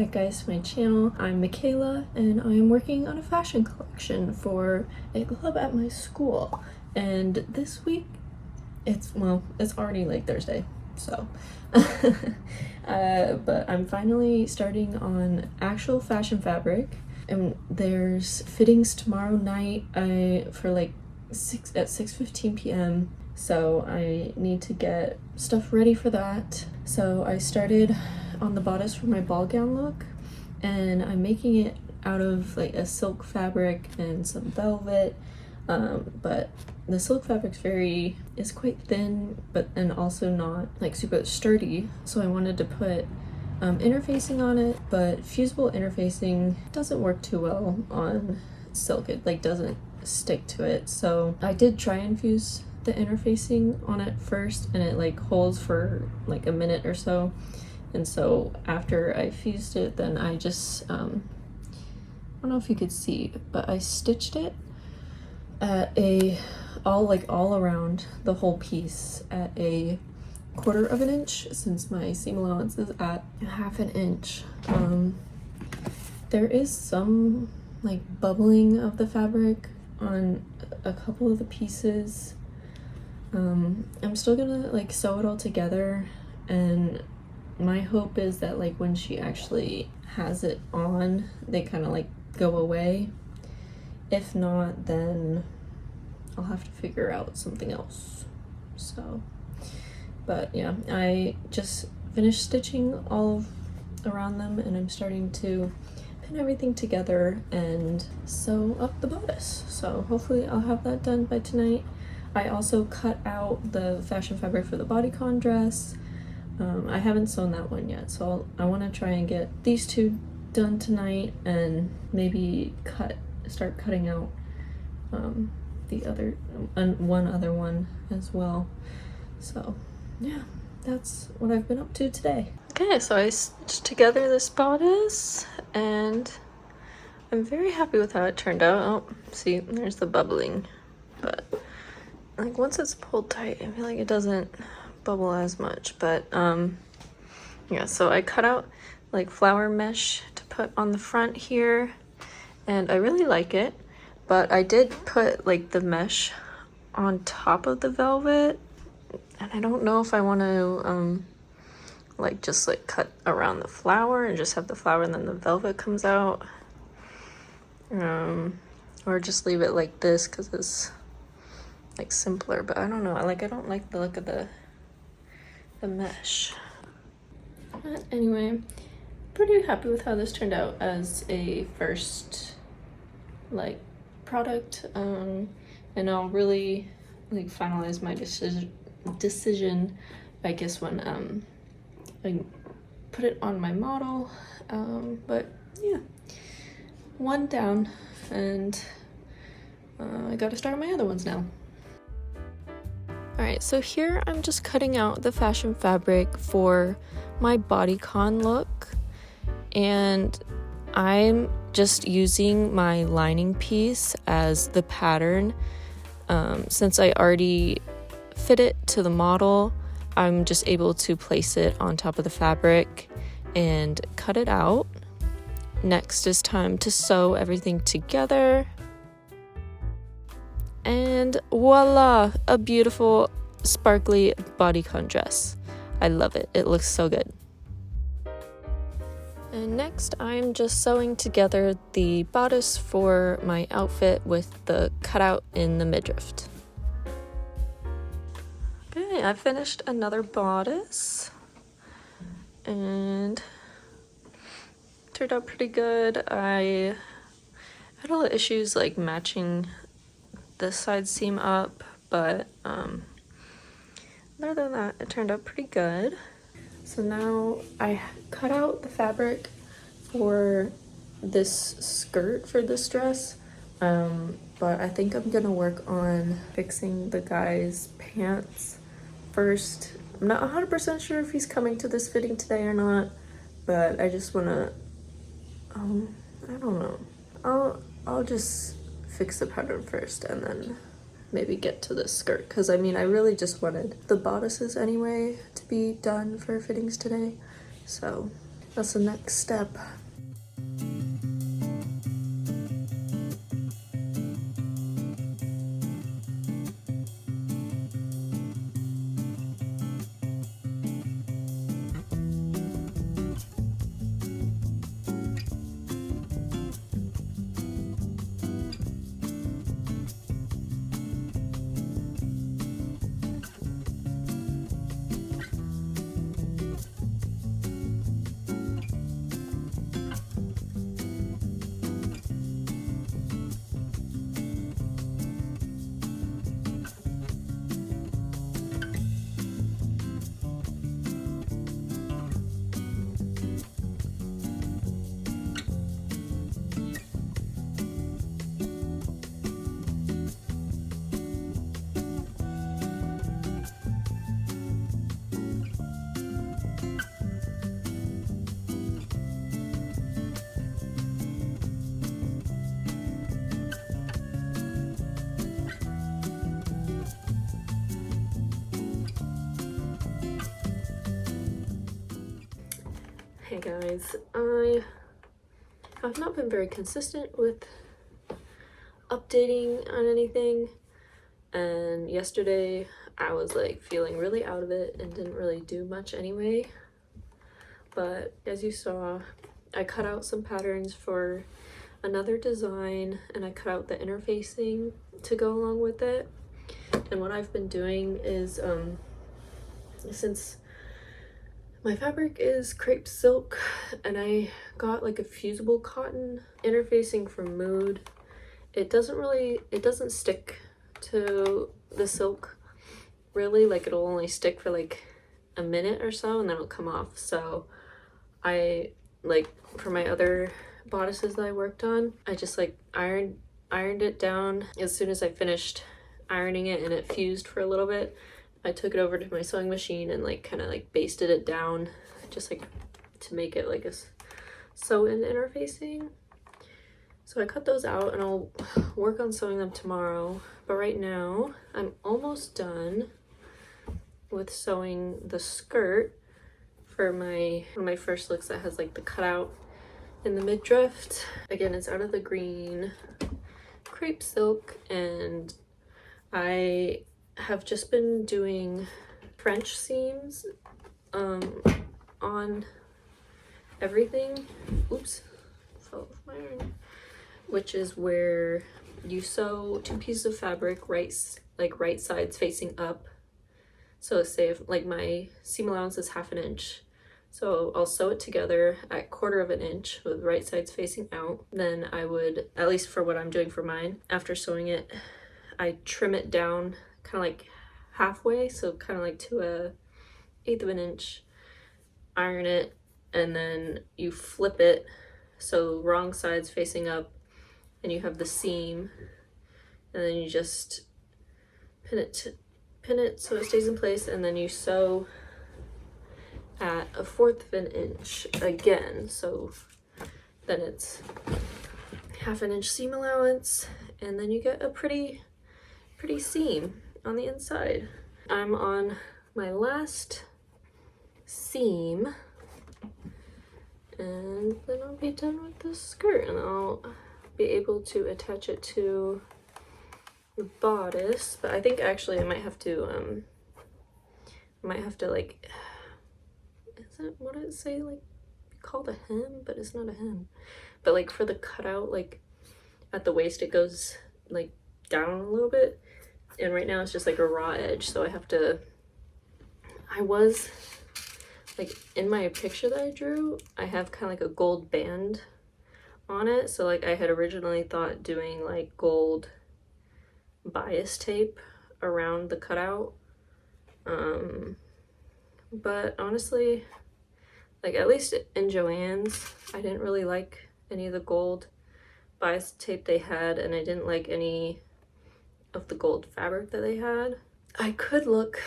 back guys to my channel. I'm Michaela and I'm working on a fashion collection for a club at my school. And this week, it's already like Thursday, so but I'm finally starting on actual fashion fabric, and there's fittings tomorrow night for like 6:15 p.m. so I need to get stuff ready for that. So I started on the bodice for my ball gown look, and I'm making it out of like a silk fabric and some velvet, but the silk fabric is quite thin, and also not like super sturdy, so I wanted to put interfacing on it, but fusible interfacing doesn't work too well on silk. It like doesn't stick to it, so I did try and fuse the interfacing on it first, and it like holds for like a minute or so. And so after I fused it, then I just I don't know if you could see, but I stitched it at all around the whole piece at a 1/4 of an inch, since my seam allowance is at 1/2 inch. There is some like bubbling of the fabric on a couple of the pieces. I'm still gonna like sew it all together, and my hope is that like when she actually has it on, they kind of like go away. If not, then I'll have to figure out something else. So, but yeah, I just finished stitching all around them, and I'm starting to pin everything together and sew up the bodice. So hopefully I'll have that done by tonight. I also cut out the fashion fabric for the bodycon dress. I haven't sewn that one yet, so I want to try and get these two done tonight, and maybe start cutting out the other one other one as well. So yeah, that's what I've been up to today. Okay, so I stitched together this bodice, and I'm very happy with how it turned out. Oh, see, there's the bubbling, but like once it's pulled tight, I feel like it doesn't bubble as much. But yeah, so I cut out like flower mesh to put on the front here, and I really like it, but I did put like the mesh on top of the velvet, and I don't know if I want to like just like cut around the flower and just have the flower and then the velvet comes out, or just leave it like this because it's like simpler. But I don't know, I don't like the look of the mesh. But anyway, pretty happy with how this turned out as a first like product, and I'll really like finalize my decision I guess when I put it on my model. But yeah, one down, and I gotta start on my other ones now. Alright, so here I'm just cutting out the fashion fabric for my bodycon look, and I'm just using my lining piece as the pattern. Since I already fit it to the model, I'm just able to place it on top of the fabric and cut it out. Next is time to sew everything together. And voila, a beautiful sparkly bodycon dress. I love it. It looks so good. And next I'm just sewing together the bodice for my outfit with the cutout in the midriff. Okay, I finished another bodice, and turned out pretty good. I had a lot of issues like matching this side seam up, but other than that, it turned out pretty good. So now I cut out the fabric for this skirt for this dress, but I think I'm gonna work on fixing the guy's pants first. I'm not 100% sure if he's coming to this fitting today or not, but I just wanna I don't know, I'll just fix the pattern first and then maybe get to this skirt, because I mean I really just wanted the bodices anyway to be done for fittings today. So That's the next step. Hey guys, I have not been very consistent with updating on anything, and yesterday I was like feeling really out of it and didn't really do much anyway. But as you saw, I cut out some patterns for another design and I cut out the interfacing to go along with it. And what I've been doing is since my fabric is crepe silk and I got like a fusible cotton interfacing from Mood, it doesn't stick to the silk really. Like it'll only stick for like a minute or so and then it'll come off. So I, like for my other bodices that I worked on, I just like ironed it down as soon as I finished ironing it and it fused for a little bit. I took it over to my sewing machine and like kind of like basted it down just like to make it like a sew-in interfacing. So I cut those out and I'll work on sewing them tomorrow. But right now I'm almost done with sewing the skirt for one of my first looks that has like the cutout in the midriff. Again, it's out of the green crepe silk, and I have just been doing French seams on everything. Oops, fell off my iron. Which is where you sew two pieces of fabric right sides facing up. So say if like my seam allowance is 1/2 inch, so I'll sew it together at 1/4 inch with right sides facing out. Then I would, at least for what I'm doing for mine, after sewing it, I trim it down kind of like halfway, so kind of like to a 1/8 inch, iron it, and then you flip it so wrong sides facing up, and you have the seam, and then you just pin it so it stays in place, and then you sew at a 1/4 inch again, so then it's 1/2 inch seam allowance, and then you get a pretty seam on the inside. I'm on my last seam, and then I'll be done with the skirt and I'll be able to attach it to the bodice. But I think actually I might have to like, is it, what did it say, like called a hem? But it's not a hem. But like for the cutout, like at the waist it goes like down a little bit, and right now it's just like a raw edge, so I was like, in my picture that I drew, I have kind of like a gold band on it, so like I had originally thought doing like gold bias tape around the cutout, but honestly, like at least in Joann's, I didn't really like any of the gold bias tape they had, and I didn't like any of the gold fabric that they had. I could look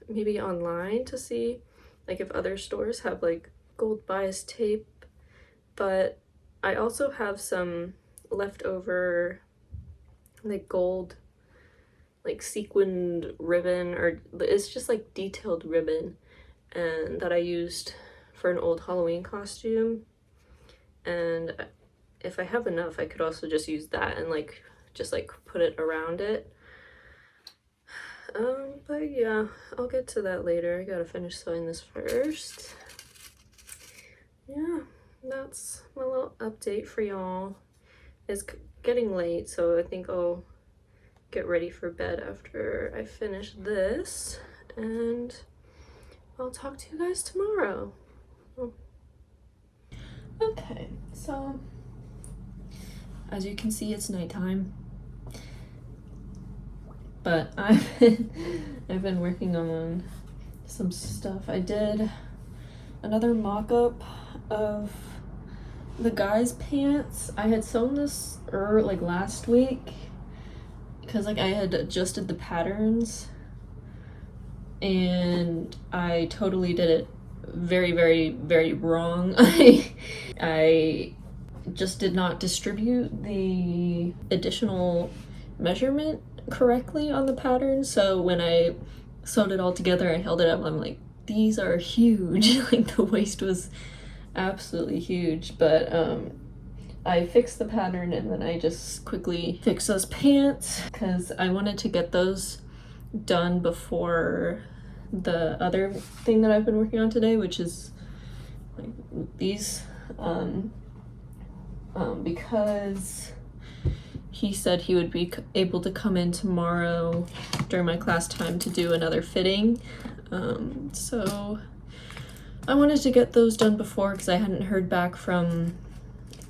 maybe online to see like if other stores have like gold bias tape, but I also have some leftover like gold like sequined ribbon, or it's just like detailed ribbon, and that I used for an old Halloween costume, and if I have enough I could also just use that and like just like put it around it. But yeah, I'll get to that later. I gotta finish sewing this first. Yeah, that's my little update for y'all. It's getting late, so I think I'll get ready for bed after I finish this, and I'll talk to you guys tomorrow. Okay, so as you can see, it's nighttime, but I've been working on some stuff. I did another mock-up of the guy's pants. I had sewn this like last week because like I had adjusted the patterns and I totally did it very, very, very wrong. I just did not distribute the additional measurement correctly on the pattern, so when I sewed it all together, I held it up, I'm like, these are huge. Like the waist was absolutely huge, but I fixed the pattern and then I just quickly fixed those pants because I wanted to get those done before the other thing that I've been working on today, which is like these, because he said he would be able to come in tomorrow during my class time to do another fitting. So I wanted to get those done before because I hadn't heard back from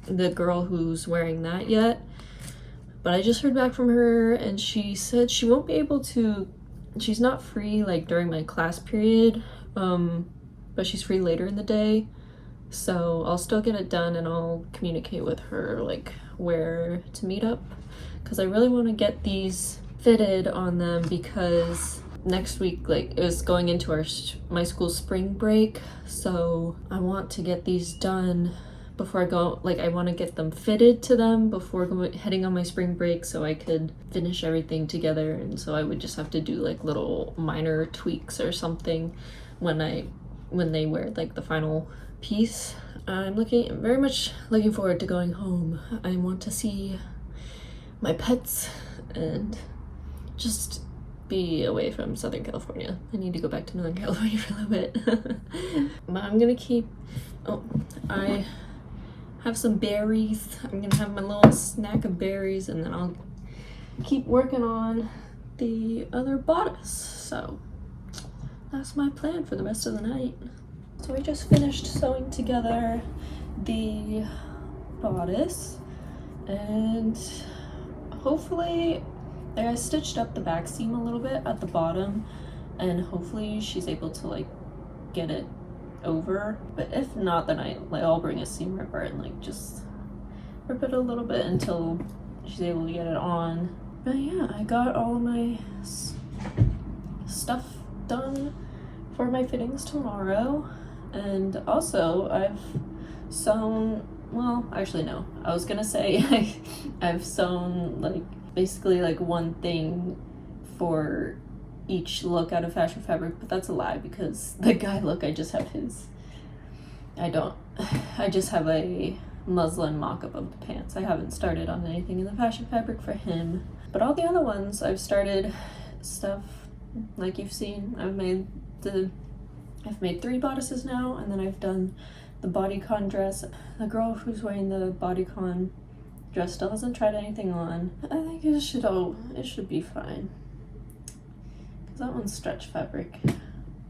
the girl who's wearing that yet. But I just heard back from her and she said she won't be able to, she's not free like during my class period, but she's free later in the day. So I'll still get it done and I'll communicate with her like where to meet up, because I really want to get these fitted on them because next week like it was going into my school spring break, so I want to get these done before I go. Like I want to get them fitted to them before heading on my spring break so I could finish everything together, and so I would just have to do like little minor tweaks or something when they wear like the final piece. I'm very much looking forward to going home. I want to see my pets and just be away from Southern California. I need to go back to Northern California for a little bit. But I'm gonna keep, I have some berries. I'm gonna have my little snack of berries and then I'll keep working on the other bodice. So that's my plan for the rest of the night. So we just finished sewing together the bodice and hopefully I stitched up the back seam a little bit at the bottom and hopefully she's able to like get it over, but if not then I'll bring a seam ripper and like just rip it a little bit until she's able to get it on. But yeah, I got all of my stuff done for my fittings tomorrow. And also I've sewn, well actually no, I was gonna say I've sewn like basically like one thing for each look out of Fashion Fabric, but that's a lie because the guy look I just have I just have a muslin mock-up of the pants. I haven't started on anything in the Fashion Fabric for him, but all the other ones I've started stuff like you've seen. I've made 3 bodices now, and then I've done the bodycon dress. The girl who's wearing the bodycon dress still hasn't tried anything on. I think it should be fine, because that one's stretch fabric.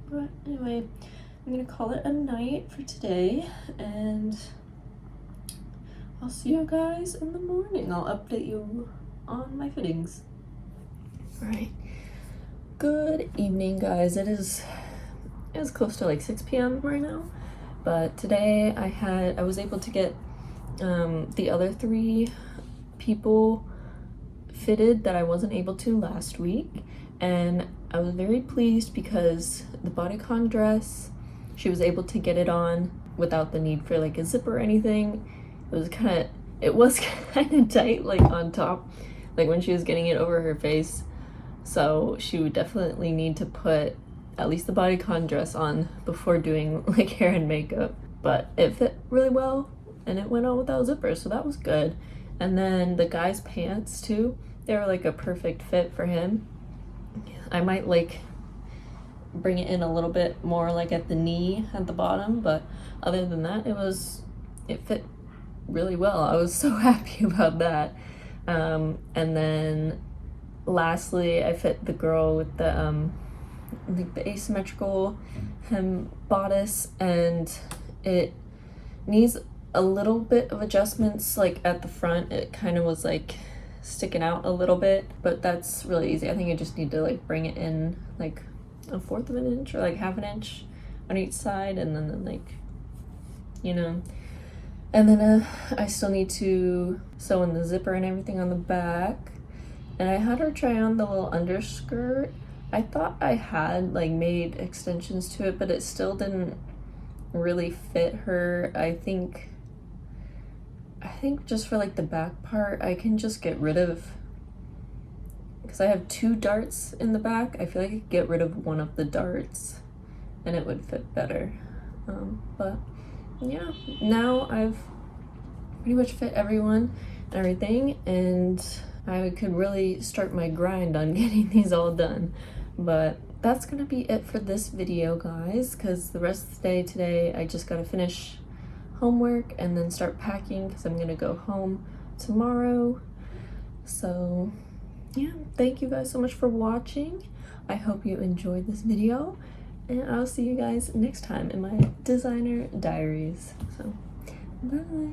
But anyway, I'm gonna call it a night for today, and I'll see you guys in the morning. I'll update you on my fittings. Alright, good evening guys. It's close to like 6 p.m. right now, but today I was able to get the other 3 people fitted that I wasn't able to last week, and I was very pleased because the bodycon dress, she was able to get it on without the need for like a zip or anything. It was kind of tight like on top, like when she was getting it over her face, so she would definitely need to put at least the bodycon dress on before doing like hair and makeup, but it fit really well and it went on without zippers, so that was good. And then the guy's pants too, they were like a perfect fit for him. I might like bring it in a little bit more like at the knee at the bottom, but other than that it fit really well. I was so happy about that. And then lastly, I fit the girl with the like the asymmetrical hem bodice, and it needs a little bit of adjustments. Like at the front it kind of was like sticking out a little bit, but that's really easy. I think I just need to like bring it in like 1/4 of an inch or like 1/2 inch on each side, and then like, you know. And then I still need to sew in the zipper and everything on the back. And I had her try on the little underskirt. I thought I had like made extensions to it, but it still didn't really fit her. I think just for like the back part, I can just get rid of, because I have 2 darts in the back, I feel like I could get rid of one of the darts and it would fit better. But yeah, now I've pretty much fit everyone and everything, and I could really start my grind on getting these all done. But that's gonna be it for this video, guys, because the rest of the day today I just gotta finish homework and then start packing because I'm gonna go home tomorrow. So yeah, thank you guys so much for watching. I hope you enjoyed this video, and I'll see you guys next time in my designer diaries. So bye.